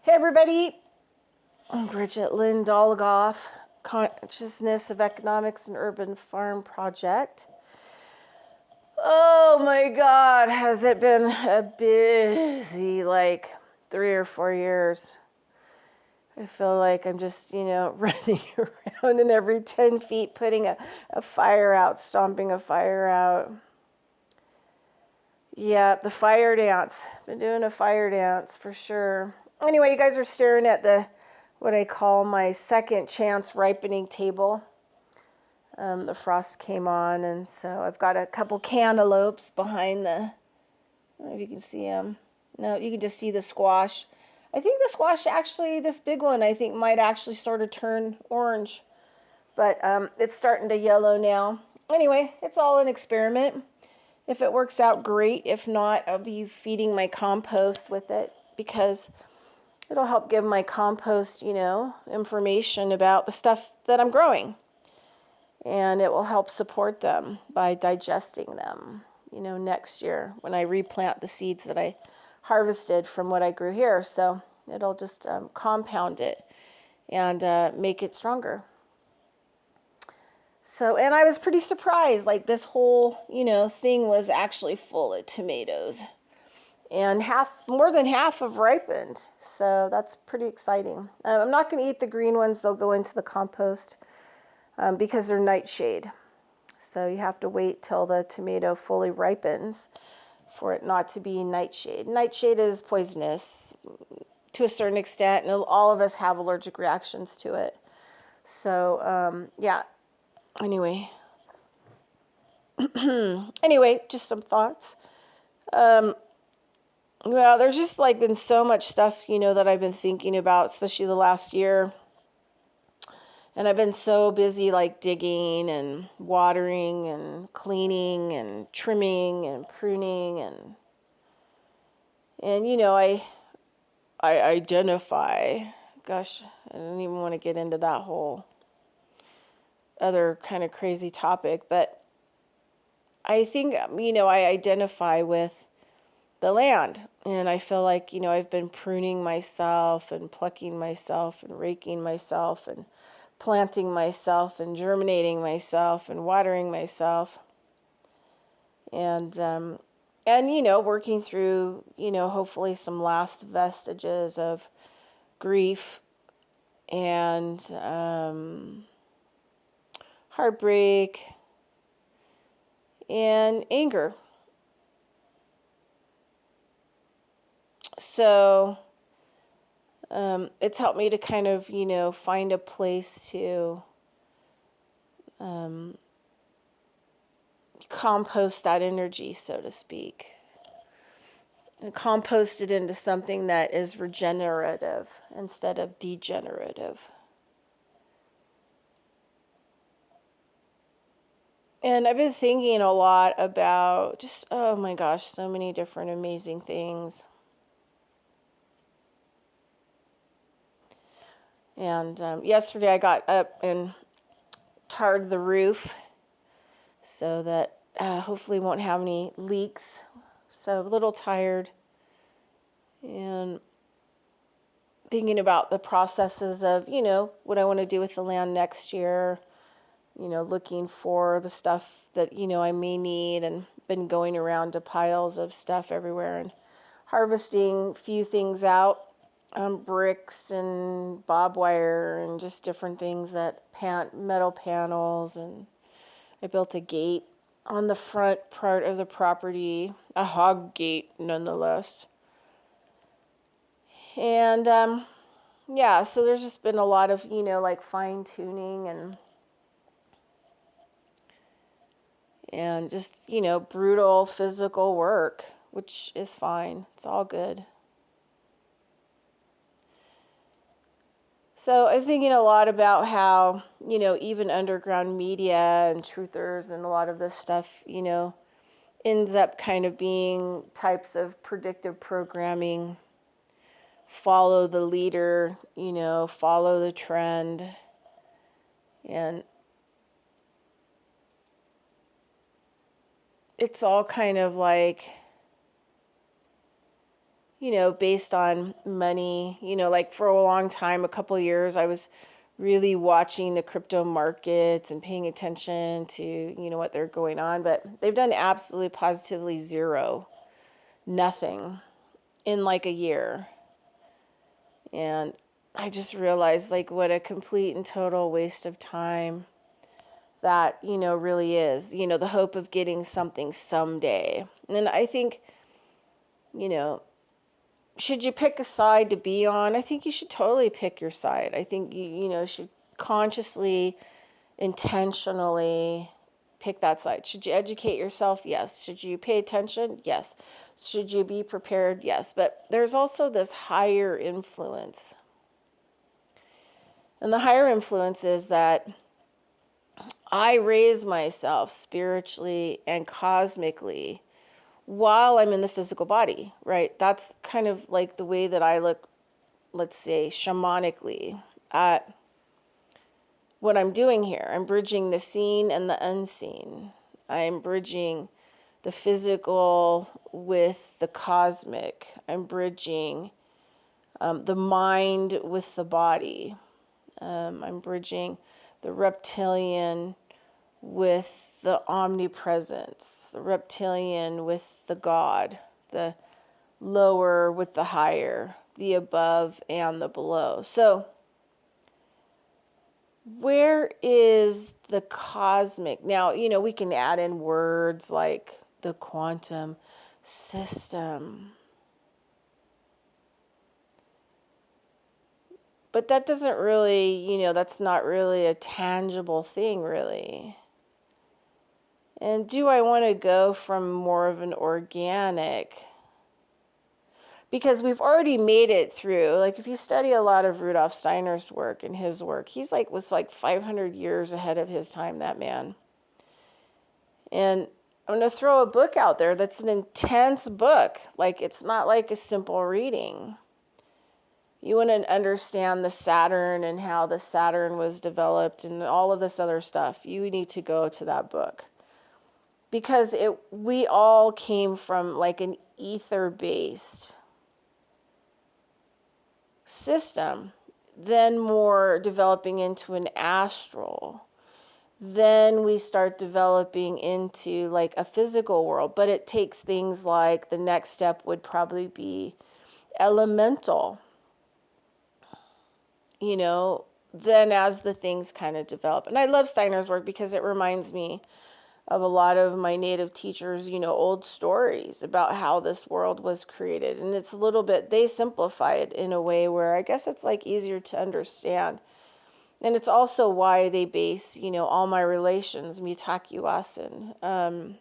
Hey everybody, I'm Bridget Lynn Dolgoff, Consciousness of Economics and Urban Farm Project. Oh my God, has it been a busy 3 or 4 years. I feel like I'm just, running around in every 10 feet, putting a fire out, stomping a fire out. Yeah, the fire dance. Been doing a fire dance for sure. Anyway, you guys are staring at what I call my second chance ripening table. The frost came on, and so I've got a couple cantaloupes behind I don't know if you can see them. No, you can just see the squash. I think the squash actually, this big one, I think might actually sort of turn orange, but it's starting to yellow now. Anyway, it's all an experiment. If it works out, great. If not, I'll be feeding my compost with it because it'll help give my compost, information about the stuff that I'm growing. And it will help support them by digesting them, next year when I replant the seeds that I harvested from what I grew here. So it'll just compound it and make it stronger. So, and I was pretty surprised, like this whole, thing was actually full of tomatoes. And more than half have ripened. So that's pretty exciting. I'm not going to eat the green ones. They'll go into the compost because they're nightshade. So you have to wait till the tomato fully ripens for it not to be nightshade. Nightshade is poisonous to a certain extent, and all of us have allergic reactions to it. So, yeah. Anyway, just some thoughts. Well, there's just been so much stuff, that I've been thinking about, especially the last year. And I've been so busy digging and watering and cleaning and trimming and pruning and I identify. Gosh, I don't even want to get into that whole other kind of crazy topic, but I think, I identify with the land. And I feel like, I've been pruning myself and plucking myself and raking myself and planting myself and germinating myself and watering myself. And working through, hopefully some last vestiges of grief and heartbreak and anger. So it's helped me to kind of, find a place to compost that energy, so to speak, and compost it into something that is regenerative instead of degenerative. And I've been thinking a lot about just, oh my gosh, so many different amazing things. And yesterday I got up and tarred the roof so that hopefully won't have any leaks. So a little tired and thinking about the processes of, what I want to do with the land next year, looking for the stuff that, I may need, and been going around to piles of stuff everywhere and harvesting a few things out, bricks and barbed wire and just different things metal panels, and I built a gate on the front part of the property, a hog gate nonetheless. And yeah, so there's just been a lot of, fine tuning and just, brutal physical work, which is fine. It's all good. So I'm thinking a lot about how, even underground media and truthers and a lot of this stuff, ends up kind of being types of predictive programming. Follow the leader, follow the trend. And it's all kind of based on money. Like for a long time, a couple years, I was really watching the crypto markets and paying attention to, what they're going on. But they've done absolutely positively zero, nothing in like a year. And I just realized like what a complete and total waste of time that, really is, the hope of getting something someday. And I think, you know, should you pick a side to be on? I think you should totally pick your side. I think you should consciously, intentionally pick that side. Should you educate yourself? Yes. Should you pay attention? Yes. Should you be prepared? Yes. But there's also this higher influence. And the higher influence is that I raise myself spiritually and cosmically while I'm in the physical body, right? That's kind of like the way that I look, let's say, shamanically at what I'm doing here. I'm bridging the seen and the unseen. I'm bridging the physical with the cosmic. I'm bridging the mind with the body. I'm bridging the reptilian with the omnipresence, the reptilian with the God, the lower with the higher, the above and the below. So, where is the cosmic? Now, we can add in words like the quantum system. But that doesn't really, that's not really a tangible thing, really. And do I want to go from more of an organic? Because we've already made it through. Like if you study a lot of Rudolf Steiner's work and his work, was 500 years ahead of his time, that man. And I'm going to throw a book out there that's an intense book. Like it's not like a simple reading. You want to understand the Saturn and how the Saturn was developed and all of this other stuff, you need to go to that book. Because we all came from like an ether-based system, then more developing into an astral. Then we start developing into like a physical world. But it takes things like the next step would probably be elemental. Then as the things kind of develop. And I love Steiner's work because it reminds me of a lot of my native teachers, old stories about how this world was created. And it's a little bit, they simplify it in a way where I guess it's like easier to understand. And it's also why they base, all my relations, mitaku asen,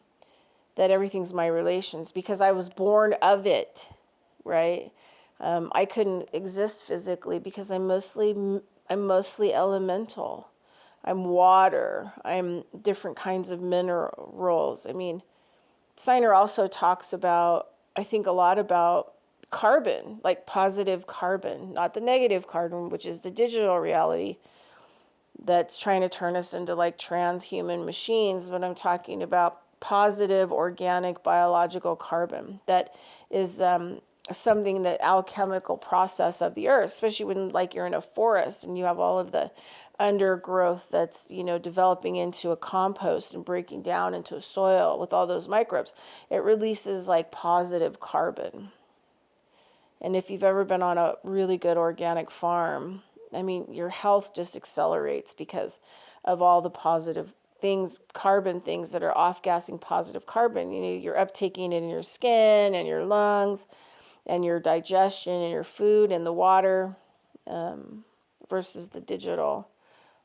that everything's my relations, because I was born of it, right? I couldn't exist physically because I'm mostly elemental. I'm water. I'm different kinds of minerals. I mean, Steiner also talks about, I think, a lot about carbon, like positive carbon, not the negative carbon, which is the digital reality that's trying to turn us into like transhuman machines. But I'm talking about positive organic biological carbon that is something that alchemical process of the earth, especially when like you're in a forest and you have all of the undergrowth that's developing into a compost and breaking down into a soil with all those microbes. It releases like positive carbon. And if you've ever been on a really good organic farm, I mean, your health just accelerates because of all the positive things, carbon things that are off-gassing positive carbon. You're uptaking it in your skin and your lungs and your digestion and your food and the water, versus the digital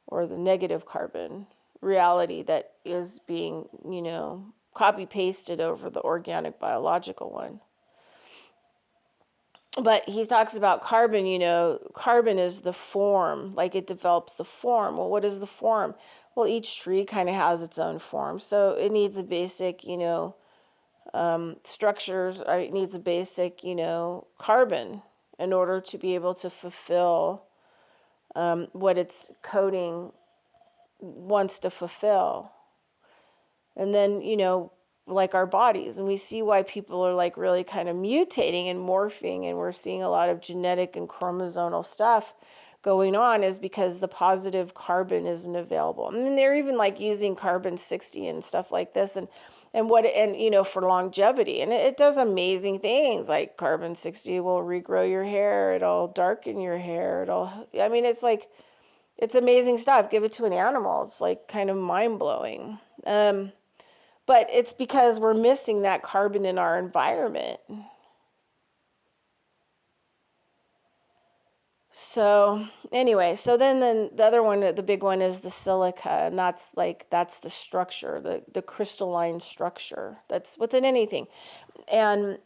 or the negative carbon reality that is being, copy pasted over the organic biological one. But he talks about carbon, carbon is the form, like it develops the form. Well, what is the form? Well, each tree kind of has its own form. So it needs a basic, structures, it needs a basic, carbon in order to be able to fulfill what its coding wants to fulfill. And then, like our bodies, and we see why people are like really kind of mutating and morphing, and we're seeing a lot of genetic and chromosomal stuff going on, is because the positive carbon isn't available. I mean, they're even like using carbon-60 and stuff like this, and for longevity, and it does amazing things. Like carbon-60 will regrow your hair, it'll darken your hair, it's amazing stuff. Give it to an animal, it's like kind of mind-blowing. But it's because we're missing that carbon in our environment. So anyway, so then the other one, the big one, is the silica, and that's the structure, the crystalline structure that's within anything. And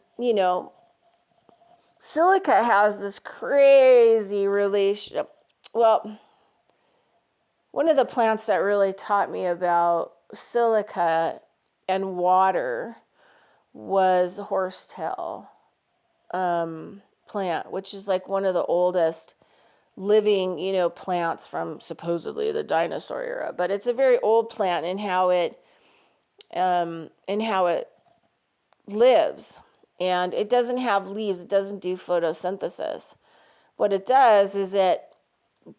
silica has this crazy relationship. Well, one of the plants that really taught me about silica and water was horsetail plant, which is like one of the oldest living, plants from supposedly the dinosaur era. But it's a very old plant in how it lives, and it doesn't have leaves. It doesn't do photosynthesis. What it does is it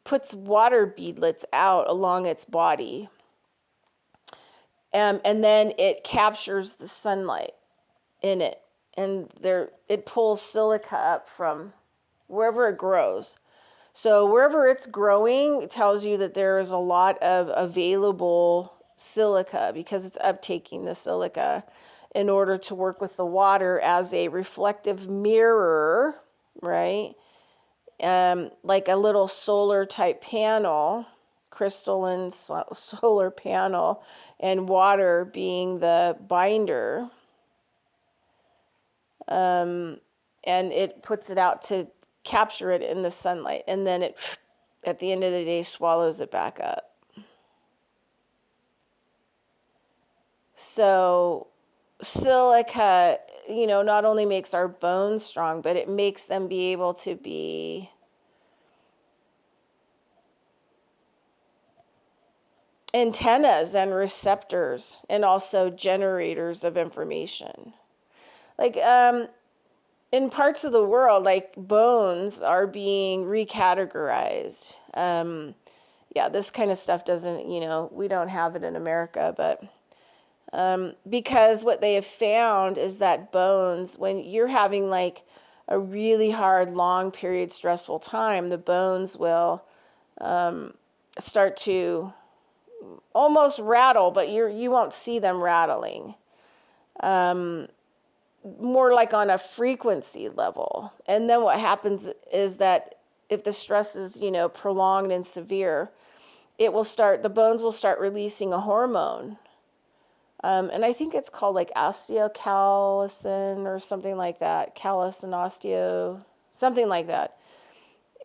puts water beadlets out along its body, and then it captures the sunlight in it, and it pulls silica up from wherever it grows. So wherever it's growing, it tells you that there is a lot of available silica, because it's uptaking the silica in order to work with the water as a reflective mirror, right? Like a little solar type panel, crystalline solar panel, and water being the binder. And it puts it out to capture it in the sunlight, and then it, at the end of the day, swallows it back up. So silica, not only makes our bones strong, but it makes them be able to be antennas and receptors, and also generators of information. Like in parts of the world, like bones are being recategorized. This kind of stuff doesn't, we don't have it in America, but because what they have found is that bones, when you're having like a really hard, long period, stressful time, the bones will start to almost rattle, but you won't see them rattling. More like on a frequency level. And then what happens is that if the stress is, prolonged and severe, the bones will start releasing a hormone. And I think it's called like osteocalcin or something like that. Callus and osteo, something like that.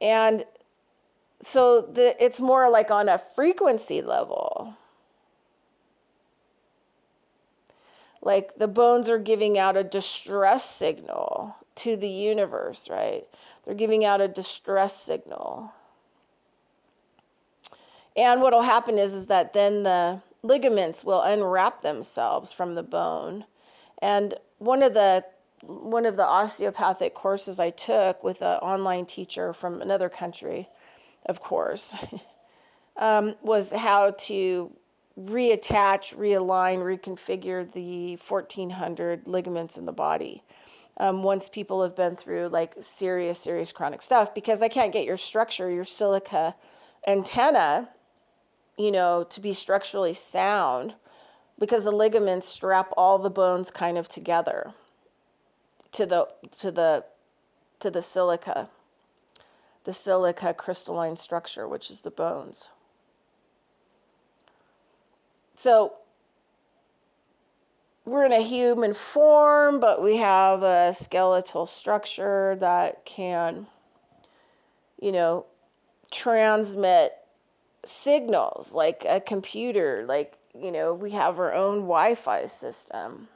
And so it's more like on a frequency level. Like the bones are giving out a distress signal to the universe, right? They're giving out a distress signal. And what will happen is that then the ligaments will unwrap themselves from the bone. And one of the osteopathic courses I took with an online teacher from another country, of course, was how to reattach, realign, reconfigure the 1,400 ligaments in the body. Once people have been through like serious chronic stuff, because I can't get your silica antenna, to be structurally sound, because the ligaments strap all the bones kind of together to the silica crystalline structure, which is the bones. So we're in a human form, but we have a skeletal structure that can, transmit signals like a computer, like, we have our own Wi-Fi system.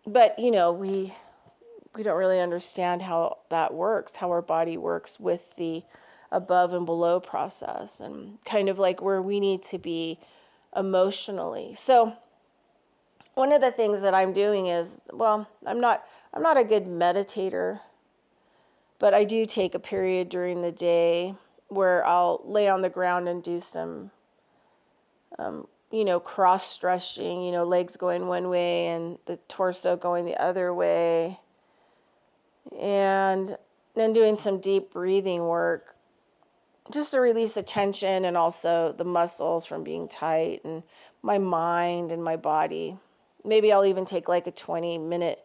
But, we don't really understand how that works, how our body works with the above and below process, and kind of like where we need to be emotionally. So one of the things that I'm doing is, well, I'm not a good meditator, but I do take a period during the day where I'll lay on the ground and do some cross stretching, legs going one way and the torso going the other way, and then doing some deep breathing work just to release the tension and also the muscles from being tight, and my mind and my body. Maybe I'll even take like a 20-minute,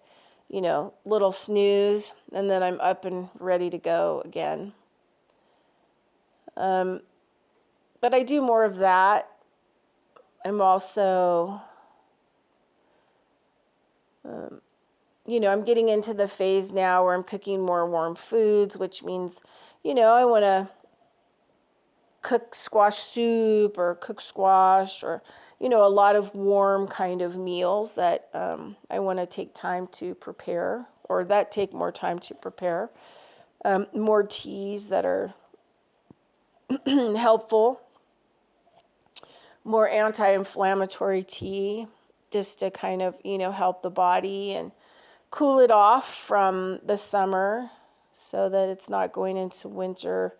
little snooze, and then I'm up and ready to go again. But I do more of that. I'm also, I'm getting into the phase now where I'm cooking more warm foods, which means, I want to cook squash soup or cook squash, or, a lot of warm kind of meals that I want to take time to prepare, or that take more time to prepare. More teas that are helpful, more anti-inflammatory tea, just to kind of, help the body and cool it off from the summer so that it's not going into winter,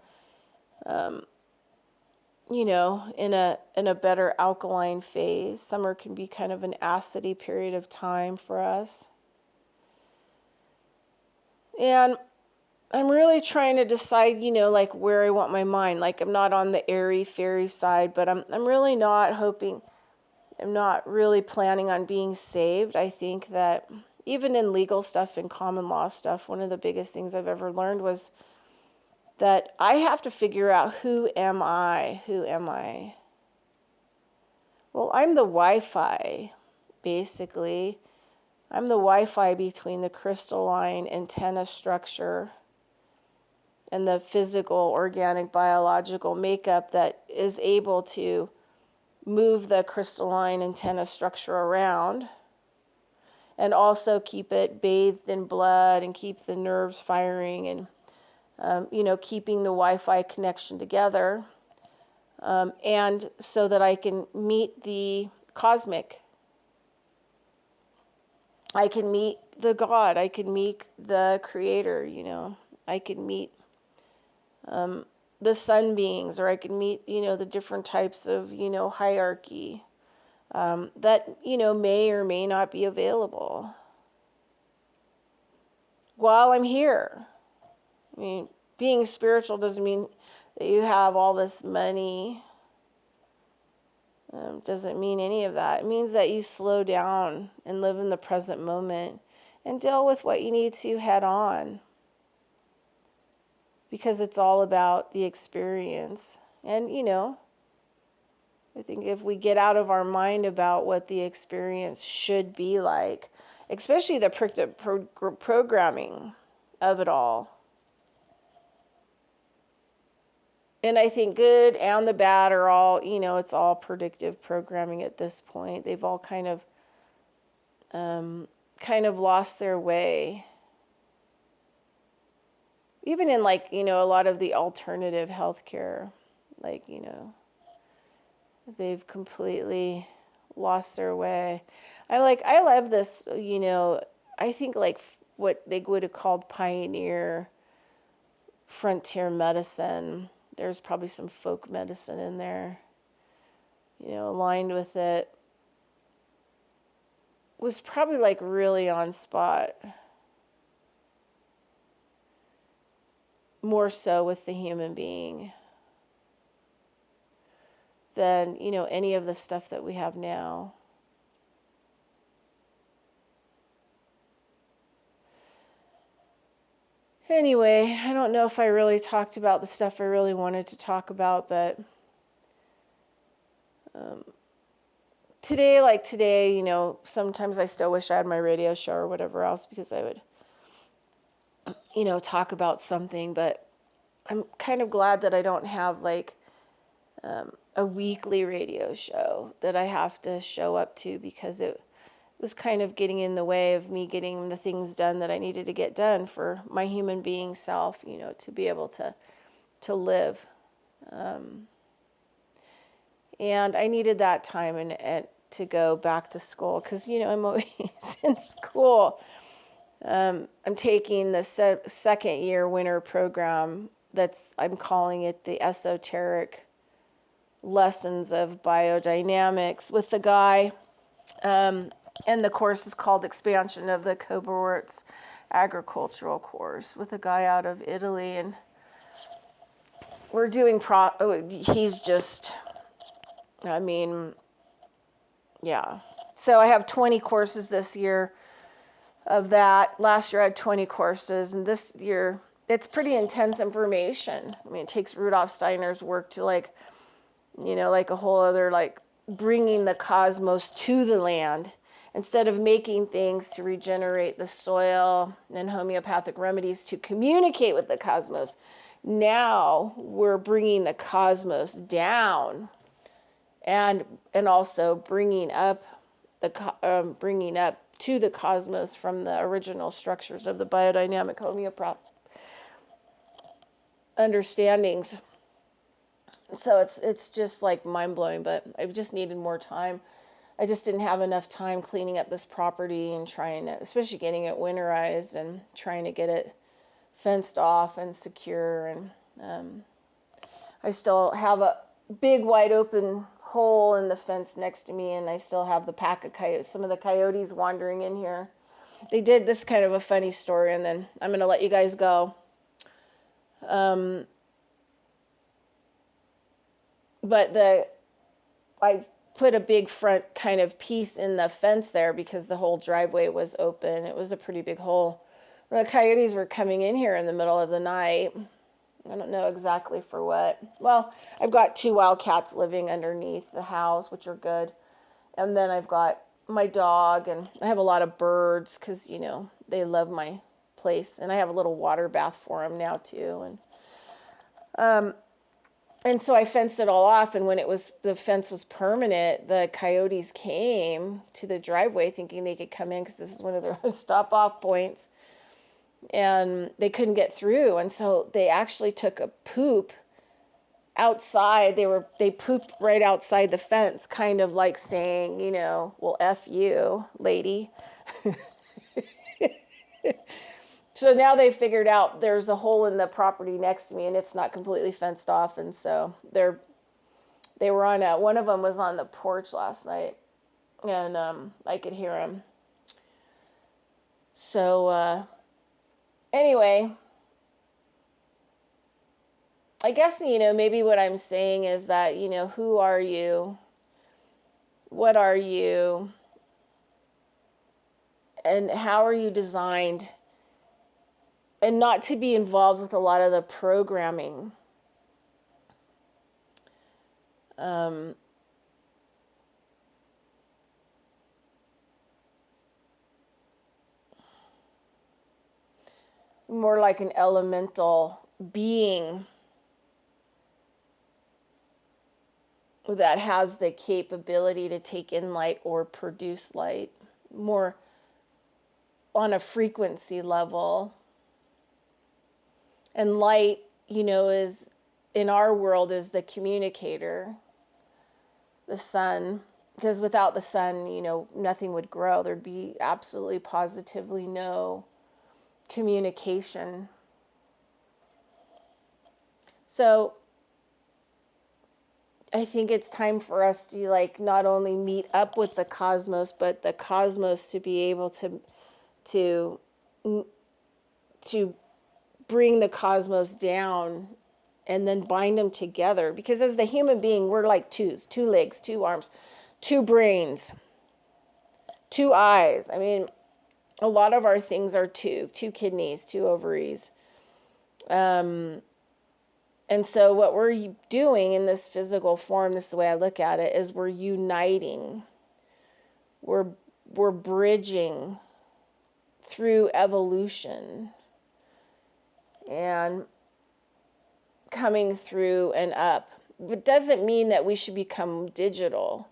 in a better alkaline phase. Summer can be kind of an acidy period of time for us. And I'm really trying to decide, like where I want my mind. Like I'm not on the airy fairy side, but I'm really not hoping, I'm not really planning on being saved. I think that even in legal stuff and common law stuff, one of the biggest things I've ever learned was that I have to figure out, who am I? Who am I? Well, I'm the Wi-Fi, basically. I'm the Wi-Fi between the crystalline antenna structure and the physical, organic, biological makeup that is able to move the crystalline antenna structure around and also keep it bathed in blood and keep the nerves firing, and keeping the Wi-Fi connection together, and so that I can meet the cosmic. I can meet the God. I can meet the Creator. I can meet the sun beings, or I can meet the different types of hierarchy that may or may not be available while I'm here. I mean, being spiritual doesn't mean that you have all this money. Doesn't mean any of that. It means that you slow down and live in the present moment and deal with what you need to head on. Because it's all about the experience. And, I think if we get out of our mind about what the experience should be like, especially the programming of it all. And I think good and the bad are all, it's all predictive programming at this point. They've all kind of lost their way. Even in a lot of the alternative healthcare, they've completely lost their way. I love this, I think what they would have called pioneer frontier medicine. There's probably some folk medicine in there, aligned with it. Was probably really on spot. More so with the human being than, any of the stuff that we have now. Anyway, I don't know if I really talked about the stuff I really wanted to talk about, but today, sometimes I still wish I had my radio show or whatever else, because I would, talk about something, but I'm kind of glad that I don't have a weekly radio show that I have to show up to, because it was kind of getting in the way of me getting the things done that I needed to get done for my human being self, to be able to to live. And I needed that time and to go back to school because, I'm always in school. I'm taking the second year winter program I'm calling it the esoteric lessons of biodynamics with the guy. And the course is called Expansion of the Cobort's Agricultural Course with a guy out of Italy. And we're doing he's just, yeah. So I have 20 courses this year of that. Last year I had 20 courses, and this year it's pretty intense information. It takes Rudolf Steiner's work to like a whole other, like bringing the cosmos to the land instead of making things to regenerate the soil and homeopathic remedies to communicate with the cosmos. Now we're bringing the cosmos down and also bringing up to the cosmos from the original structures of the biodynamic homeopathic understandings. So it's just like mind-blowing, but I just needed more time. I just didn't have enough time cleaning up this property and trying to, especially getting it winterized and trying to get it fenced off and secure. And I still have a big wide open hole in the fence next to me, and I still have the pack of coyotes, some of the coyotes wandering in here. They did this kind of a funny story, and then I'm going to let you guys go. But I put a big front kind of piece in the fence there because the whole driveway was open. It was a pretty big hole. The coyotes were coming in here in the middle of the night. I don't know exactly for what. Well, I've got 2 wildcats living underneath the house, which are good. And then I've got my dog, and I have a lot of birds because, they love my place. And I have a little water bath for them now, too. And so I fenced it all off, and when the fence was permanent, the coyotes came to the driveway thinking they could come in because this is one of their stop-off points. And they couldn't get through, and so they actually took a poop outside. They pooped right outside the fence, kind of like saying, well, F you, lady. So now they figured out there's a hole in the property next to me, and it's not completely fenced off, and so they were on one of them was on the porch last night, and I could hear him. So anyway, I guess, maybe what I'm saying is that, who are you? What are you? And how are you designed? And not to be involved with a lot of the programming. More like an elemental being that has the capability to take in light or produce light, more on a frequency level. And light, is in our world is the communicator, the sun, because without the sun, nothing would grow. There'd be absolutely positively no communication. So I think it's time for us to not only meet up with the cosmos, but the cosmos to be able to bring the cosmos down and then bind them together. Because as the human being, we're like 2 legs, 2 arms, 2 brains, 2 eyes. A lot of our things are 2 kidneys, 2 ovaries. And so what we're doing in this physical form, this is the way I look at it, is we're uniting. We're bridging through evolution and coming through and up. It doesn't mean that we should become digital.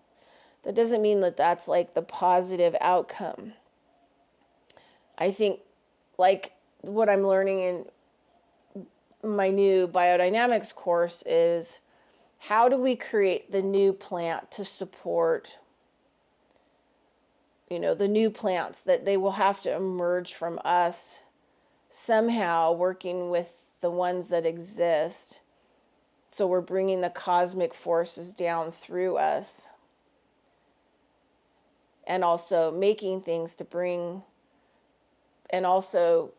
That doesn't mean that that's like the positive outcome. I think like what I'm learning my new biodynamics course is how do we create the new plant to support, the new plants that they will have to emerge from us somehow, working with the ones that exist. So we're bringing the cosmic forces down through us, and also making things to bring, and also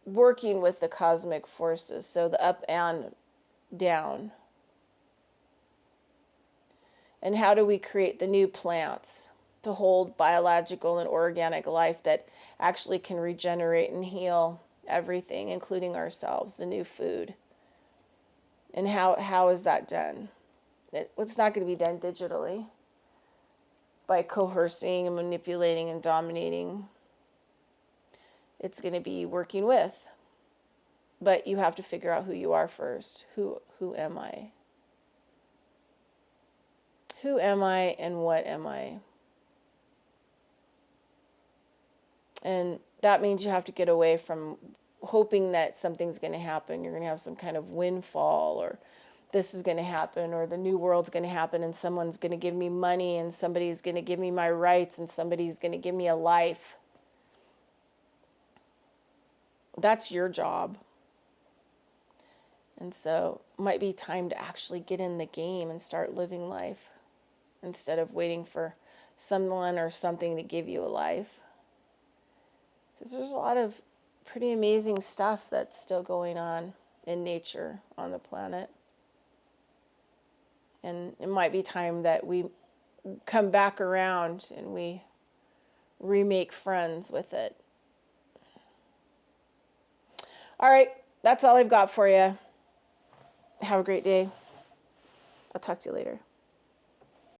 working with the cosmic forces, so the up and down. And how do we create the new plants to hold biological and organic life that actually can regenerate and heal everything, including ourselves, the new food? And how is that done? It's not going to be done digitally by coercing and manipulating and dominating. It's going to be working with. But you have to figure out who you are first. Who am I? Who am I and what am I? And that means you have to get away from hoping that something's going to happen. You're going to have some kind of windfall, or this is going to happen, or the new world's going to happen, and someone's going to give me money, and somebody's going to give me my rights, and somebody's going to give me a life. That's your job. And so it might be time to actually get in the game and start living life instead of waiting for someone or something to give you a life. Because there's a lot of pretty amazing stuff that's still going on in nature, on the planet. And it might be time that we come back around and we remake friends with it. All right, that's all I've got for you. Have a great day. I'll talk to you later.